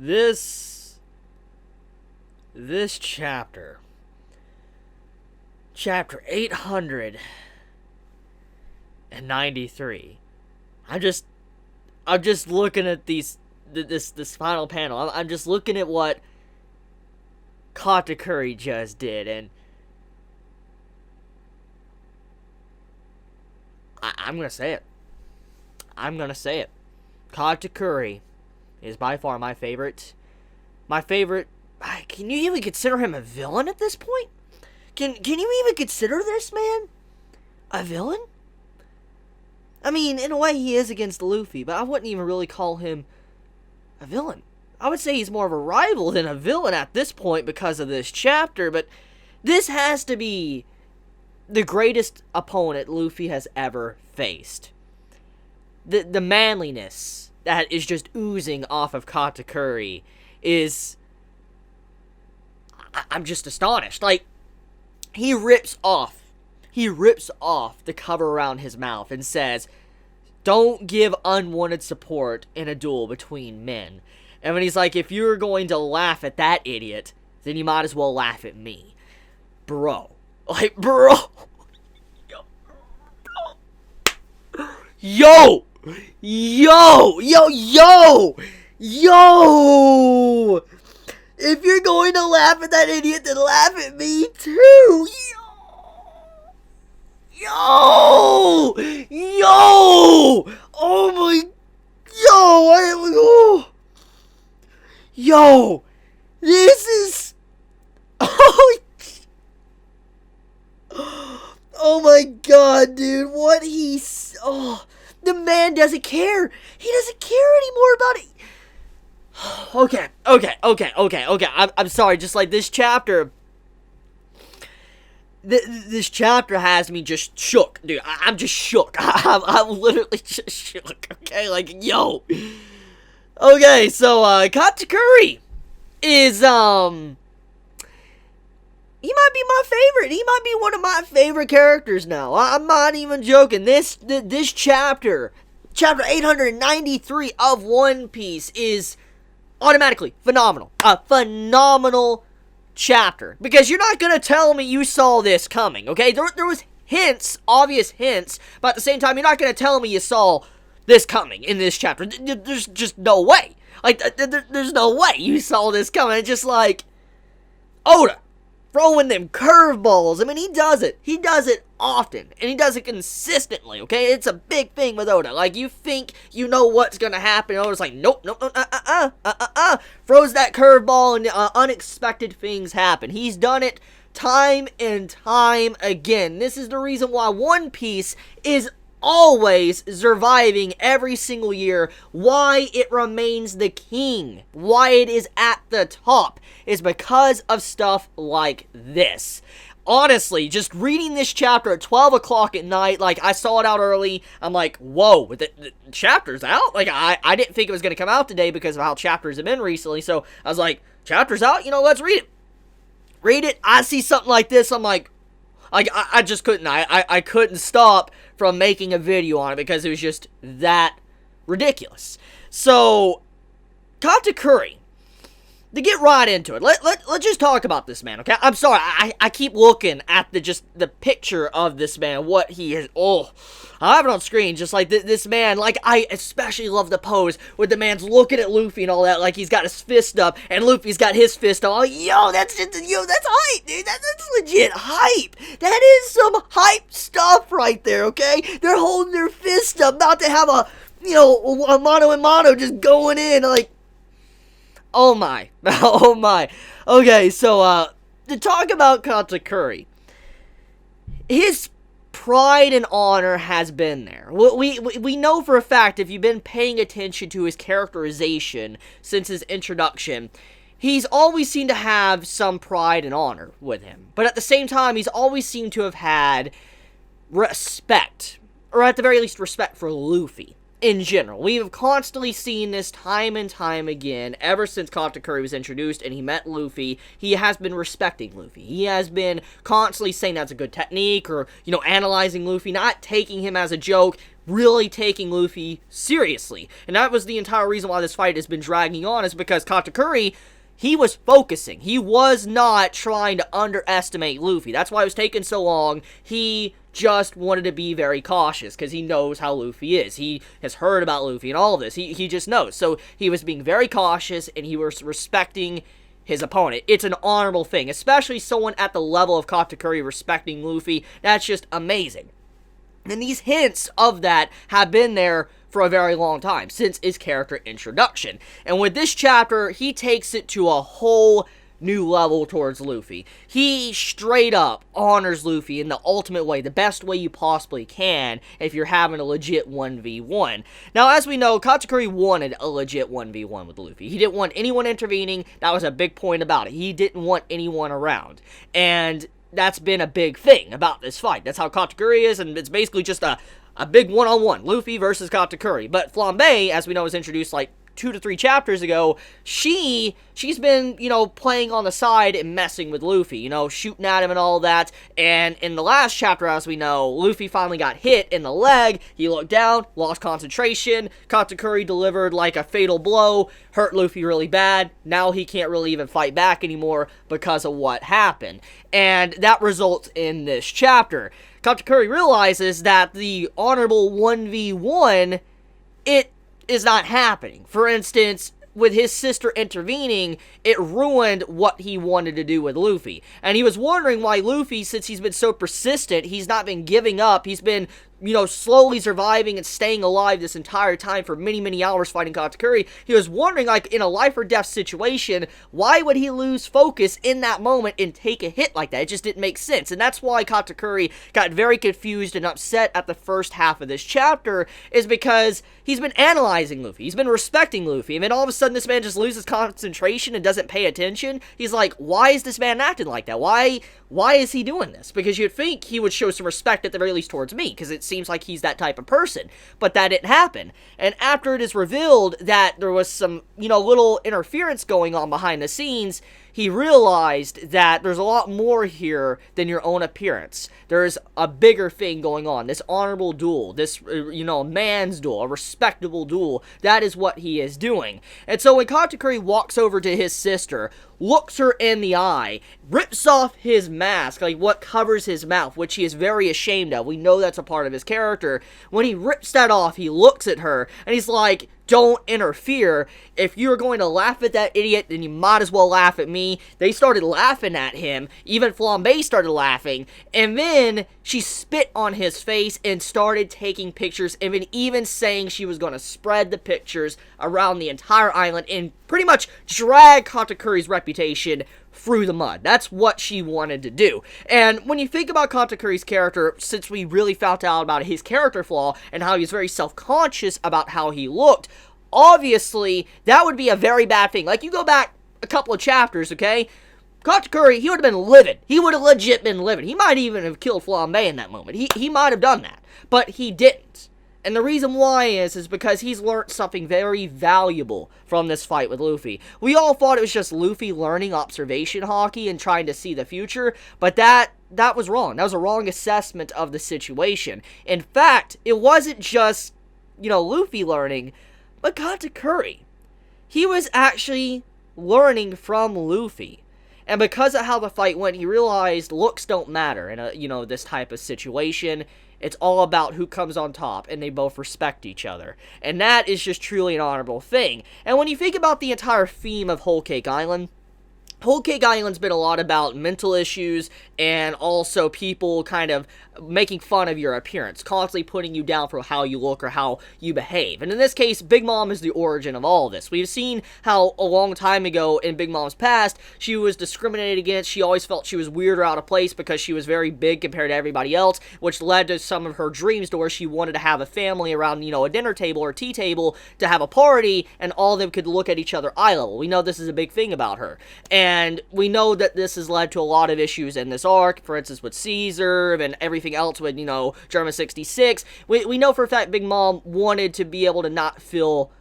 This chapter 893. I'm just looking at this final panel. I'm just looking at what Katakuri just did, and I'm gonna say it. Katakuri is by far my favorite. Can you even consider him a villain at this point? Can you even consider this man a villain? I mean, in a way he is against Luffy, but I wouldn't even really call him a villain. I would say he's more of a rival than a villain at this point because of this chapter, but this has to be the greatest opponent Luffy has ever faced. The manliness that is just oozing off of Katakuri is... I'm just astonished. Like, he rips off the cover around his mouth and says, "Don't give unwanted support in a duel between men." And when he's like, if you're going to laugh at that idiot, then you might as well laugh at me. Bro. Like, bro. Yo! If you're going to laugh at that idiot, then laugh at me too. Yo! Oh my... Yo! This is... Oh my god, dude. What he's... Oh... The man doesn't care. He doesn't care anymore about it. Okay. I'm sorry. Just like this chapter... This chapter has me just shook, dude. I'm just shook. I'm literally just shook, okay? Like, yo. Okay, so, Katakuri is, he might be my favorite. He might be one of my favorite characters now. I'm not even joking. This chapter 893 of One Piece is automatically phenomenal. A phenomenal chapter. Because you're not going to tell me you saw this coming, okay? There was hints, obvious hints, but at the same time, you're not going to tell me you saw this coming in this chapter. There's just no way. Like, there's no way you saw this coming. It's just like, Oda throwing them curveballs. I mean, he does it often, and he does it consistently, okay? It's a big thing with Oda. Like, you think you know what's gonna happen, and Oda's like, nope, throws that curveball, and unexpected things happen. He's done it time and time again. This is the reason why One Piece is always surviving every single year, why it remains the king, why it is at the top, is because of stuff like this. Honestly, just reading this chapter at 12 o'clock at night, like, I saw it out early, I'm like, whoa, the chapter's out? Like, I didn't think it was going to come out today because of how chapters have been recently, so I was like, chapter's out? Let's read it. I see something like this, I'm like, I just couldn't. I couldn't stop from making a video on it because it was just that ridiculous. So, Katakuri, to get right into it, let's just talk about this man, okay? I'm sorry, I keep looking at the picture of this man, what he is. Oh, I have it on screen, just like this man. Like, I especially love the pose where the man's looking at Luffy and all that, like he's got his fist up, and Luffy's got his fist up. Oh, that's hype, dude. That's legit hype. That is some hype stuff right there, okay? They're holding their fist up, not to have a mano a mano just going in, like, oh my. Okay, so, to talk about Katakuri, his pride and honor has been there. We know for a fact, if you've been paying attention to his characterization since his introduction, he's always seemed to have some pride and honor with him. But at the same time, he's always seemed to have had respect, or at the very least respect for Luffy. in general. We have constantly seen this time and time again ever since Katakuri was introduced and he met Luffy. He has been respecting Luffy. He has been constantly saying that's a good technique, or, analyzing Luffy, not taking him as a joke, really taking Luffy seriously. And that was the entire reason why this fight has been dragging on, is because Katakuri, he was focusing. He was not trying to underestimate Luffy. That's why it was taking so long. He just wanted to be very cautious because he knows how Luffy is. He has heard about Luffy and all of this. He just knows. So he was being very cautious and he was respecting his opponent. It's an honorable thing, especially someone at the level of Katakuri respecting Luffy. That's just amazing. And these hints of that have been there for a very long time, since his character introduction. And with this chapter, he takes it to a whole new level towards Luffy. He straight up honors Luffy in the ultimate way, the best way you possibly can if you're having a legit 1v1. Now, as we know, Katakuri wanted a legit 1v1 with Luffy. He didn't want anyone intervening. That was a big point about it. He didn't want anyone around. And that's been a big thing about this fight. That's how Katakuri is, and it's basically just a big one-on-one. Luffy versus Katakuri. But Flambe, as we know, was introduced like 2 to 3 chapters ago. She's been, playing on the side and messing with Luffy, shooting at him and all that. And in the last chapter, as we know, Luffy finally got hit in the leg. He looked down, lost concentration. Katakuri delivered like a fatal blow, hurt Luffy really bad. Now he can't really even fight back anymore because of what happened. And that results in this chapter. Katakuri realizes that the honorable 1v1, it is not happening. For instance, with his sister intervening, it ruined what he wanted to do with Luffy. And he was wondering why Luffy, since he's been so persistent, he's not been giving up, he's been, slowly surviving and staying alive this entire time for many, many hours fighting Katakuri. He was wondering, like, in a life or death situation, why would he lose focus in that moment and take a hit like that? It just didn't make sense. And that's why Katakuri got very confused and upset at the first half of this chapter, is because he's been analyzing Luffy. He's been respecting Luffy. And then all of a sudden this man just loses concentration and doesn't pay attention. He's like, why is this man acting like that? Why is he doing this? Because you'd think he would show some respect at the very least towards me, because it seems like he's that type of person. But that didn't happen. And after it is revealed that there was some, little interference going on behind the scenes, he realized that there's a lot more here than your own appearance. There's a bigger thing going on. This honorable duel, this, a man's duel, a respectable duel. That is what he is doing. And so when Katakuri walks over to his sister, looks her in the eye, rips off his mask, like what covers his mouth, which he is very ashamed of. We know that's a part of his character. When he rips that off, he looks at her, and he's like, don't interfere. If you're going to laugh at that idiot, then you might as well laugh at me. They started laughing at him. Even Flambe started laughing. And then she spit on his face and started taking pictures, and even saying she was going to spread the pictures around the entire island and pretty much drag Katakuri's reputation through the mud. That's what she wanted to do. And when you think about Katakuri's character, since we really found out about his character flaw and how he was very self-conscious about how he looked, obviously that would be a very bad thing. Like, you go back a couple of chapters, okay? Katakuri, he would have been livid. He would have legit been livid. He might even have killed Flambe in that moment. He might have done that. But he didn't. And the reason why is because he's learned something very valuable from this fight with Luffy. We all thought it was just Luffy learning observation hockey and trying to see the future, but that was wrong. That was a wrong assessment of the situation. In fact, it wasn't just, Luffy learning, but Katakuri. He was actually learning from Luffy. And because of how the fight went, he realized looks don't matter in this type of situation. It's all about who comes on top, and they both respect each other. And that is just truly an honorable thing. And when you think about the entire theme of Whole Cake Island, Whole Cake Island's been a lot about mental issues and also people kind of making fun of your appearance, constantly putting you down for how you look or how you behave. And in this case, Big Mom is the origin of all of this. We've seen how a long time ago in Big Mom's past, she was discriminated against. She always felt she was weird or out of place because she was very big compared to everybody else, which led to some of her dreams to where she wanted to have a family around, a dinner table or tea table to have a party, and all of them could look at each other eye level. We know this is a big thing about her. And And we know that this has led to a lot of issues in this arc, for instance with Caesar and everything else with, German 66. We know for a fact Big Mom wanted to be able to not feel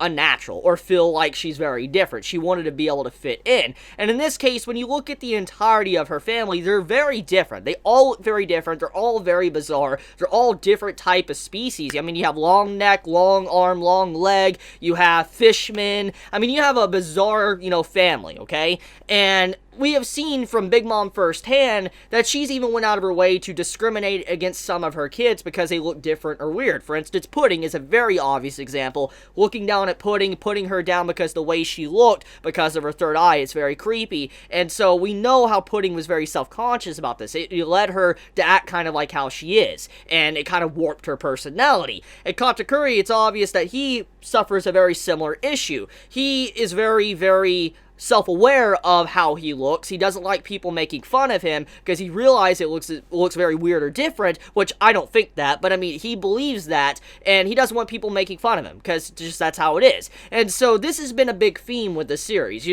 unnatural or feel like she's very different. She wanted to be able to fit in. And in this case, when you look at the entirety of her family, they're very different. They all look very different. They're all very bizarre. They're all different type of species. I mean, you have long neck, long arm, long leg. You have fishmen. I mean, you have a bizarre, family, okay? And we have seen from Big Mom firsthand that she's even went out of her way to discriminate against some of her kids because they look different or weird. For instance, Pudding is a very obvious example. Looking down at Pudding, putting her down because the way she looked, because of her third eye, it's very creepy. And so we know how Pudding was very self-conscious about this. It led her to act kind of like how she is, and it kind of warped her personality. At Katakuri, it's obvious that he suffers a very similar issue. He is very, very self-aware of how he looks. He doesn't like people making fun of him because he realizes it looks very weird or different, which I don't think that, but I mean, he believes that, and he doesn't want people making fun of him because just that's how it is. And so this has been a big theme with the series,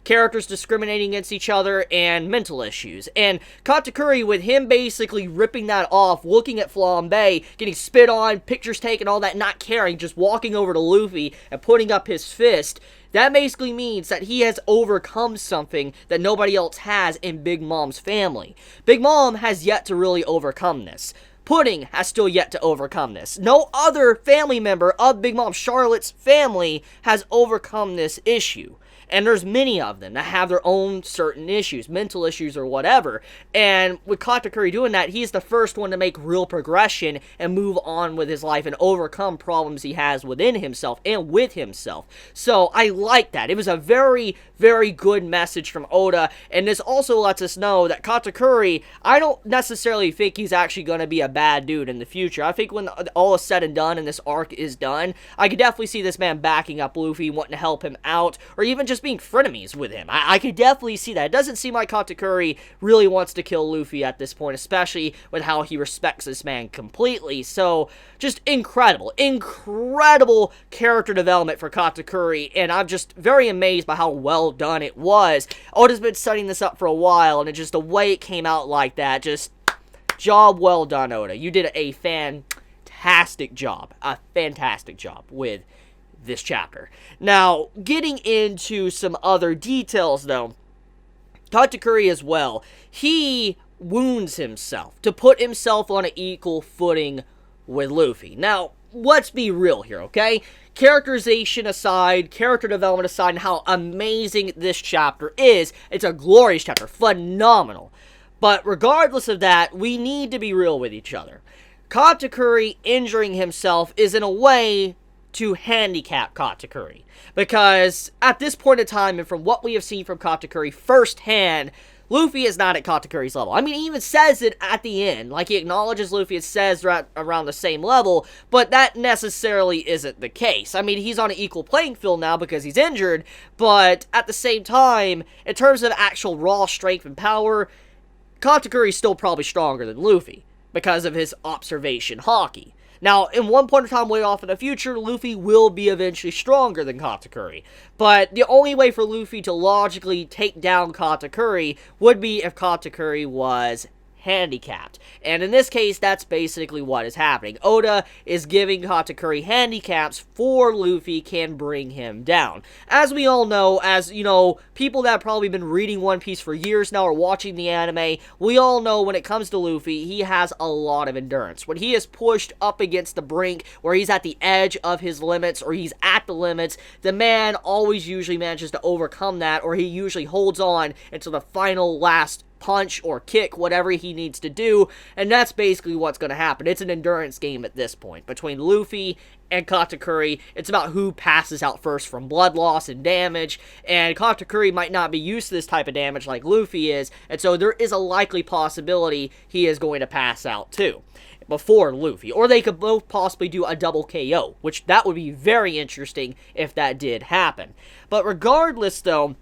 characters discriminating against each other and mental issues. And Katakuri, with him basically ripping that off, looking at Flambe, getting spit on, pictures taken, all that, not caring, just walking over to Luffy and putting up his fist, that basically means that he has overcome something that nobody else has in Big Mom's family. Big Mom has yet to really overcome this. Pudding has still yet to overcome this. No other family member of Big Mom Charlotte's family has overcome this issue. And there's many of them that have their own certain issues, mental issues or whatever. And with Katakuri doing that, he's the first one to make real progression and move on with his life and overcome problems he has within himself and with himself. So I like that. It was a very, very good message from Oda. And this also lets us know that Katakuri, I don't necessarily think he's actually going to be a bad dude in the future. I think when all is said and done and this arc is done, I could definitely see this man backing up Luffy, wanting to help him out, or even just being frenemies with him. I could definitely see that. It doesn't seem like Katakuri really wants to kill Luffy at this point, especially with how he respects this man completely. So, just incredible character development for Katakuri, and I'm just very amazed by how well done it was. Oda's been setting this up for a while, and just the way it came out like that, just job well done, Oda. You did a fantastic job with this chapter. Now, getting into some other details, though, Katakuri as well, he wounds himself to put himself on an equal footing with Luffy. Now, let's be real here, okay? Characterization aside, character development aside, and how amazing this chapter is, it's a glorious chapter, phenomenal. But regardless of that, we need to be real with each other. Katakuri injuring himself is in a way to handicap Katakuri, because at this point in time, and from what we have seen from Katakuri firsthand, Luffy is not at Katakuri's level. I mean, he even says it at the end, like he acknowledges Luffy, it says right around the same level, but that necessarily isn't the case. I mean, he's on an equal playing field now because he's injured, but at the same time, in terms of actual raw strength and power, Katakuri's still probably stronger than Luffy because of his observation haki. Now, in one point in time way off in the future, Luffy will be eventually stronger than Katakuri. But the only way for Luffy to logically take down Katakuri would be if Katakuri was handicapped. And in this case, that's basically what is happening. Oda is giving Katakuri handicaps for Luffy can bring him down. As we all know, as, people that have probably been reading One Piece for years now or watching the anime, we all know when it comes to Luffy, he has a lot of endurance. When he is pushed up against the brink, where he's at the edge of his limits, or he's at the limits, the man always usually manages to overcome that, or he usually holds on until the final last punch or kick, whatever he needs to do, and that's basically what's going to happen. It's an endurance game at this point. Between Luffy and Katakuri, it's about who passes out first from blood loss and damage, and Katakuri might not be used to this type of damage like Luffy is, and so there is a likely possibility he is going to pass out too before Luffy, or they could both possibly do a double KO, which that would be very interesting if that did happen. But regardless though,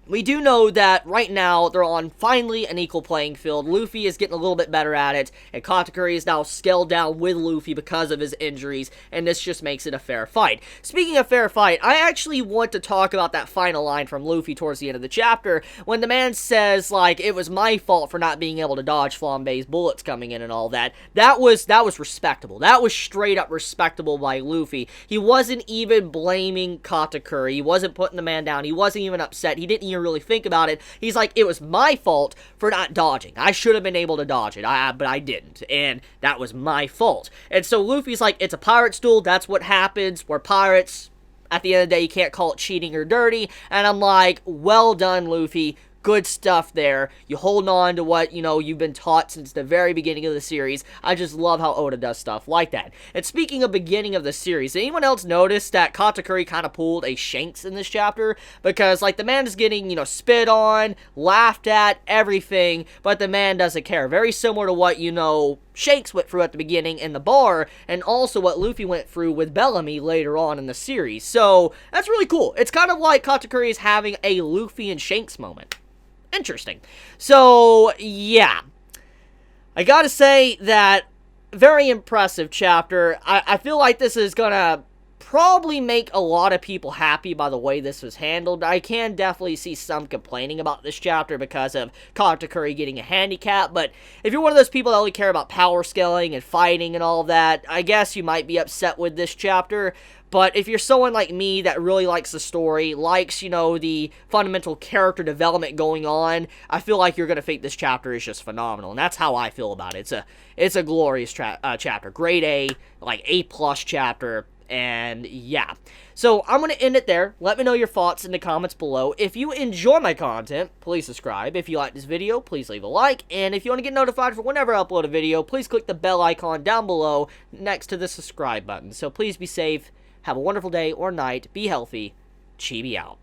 we do know that right now they're on finally an equal playing field. Luffy is getting a little bit better at it, and Katakuri is now scaled down with Luffy because of his injuries, and this just makes it a fair fight. Speaking of fair fight, I actually want to talk about that final line from Luffy towards the end of the chapter, when the man says, like, it was my fault for not being able to dodge Flambe's bullets coming in and all that. That was respectable. That was straight up respectable by Luffy. He wasn't even blaming Katakuri. He wasn't putting the man down. He wasn't even upset. He didn't even really think about it. He's like, it was my fault for not dodging. I should have been able to dodge it, but I didn't, and that was my fault. And so Luffy's like, it's a pirate's duel, that's what happens, we're pirates, at the end of the day, you can't call it cheating or dirty, and I'm like, well done, Luffy. Good stuff there. You holding on to what, you've been taught since the very beginning of the series. I just love how Oda does stuff like that. And speaking of beginning of the series, did anyone else notice that Katakuri kind of pulled a Shanks in this chapter? Because, like, the man is getting, spit on, laughed at, everything, but the man doesn't care. Very similar to what, Shanks went through at the beginning in the bar, and also what Luffy went through with Bellamy later on in the series. So, that's really cool. It's kind of like Katakuri is having a Luffy and Shanks moment. Interesting. So, yeah. I gotta say that very impressive chapter. I feel like this is gonna probably make a lot of people happy by the way this was handled. I can definitely see some complaining about this chapter because of Katakuri getting a handicap, but if you're one of those people that only care about power scaling and fighting and all that, I guess you might be upset with this chapter. But if you're someone like me that really likes the story, likes, the fundamental character development going on, I feel like you're going to think this chapter is just phenomenal. And that's how I feel about it. It's a glorious chapter. Grade A, like A+ chapter. And yeah. So I'm going to end it there. Let me know your thoughts in the comments below. If you enjoy my content, please subscribe. If you like this video, please leave a like. And if you want to get notified for whenever I upload a video, please click the bell icon down below next to the subscribe button. So please be safe. Have a wonderful day or night. Be healthy. Chibi out.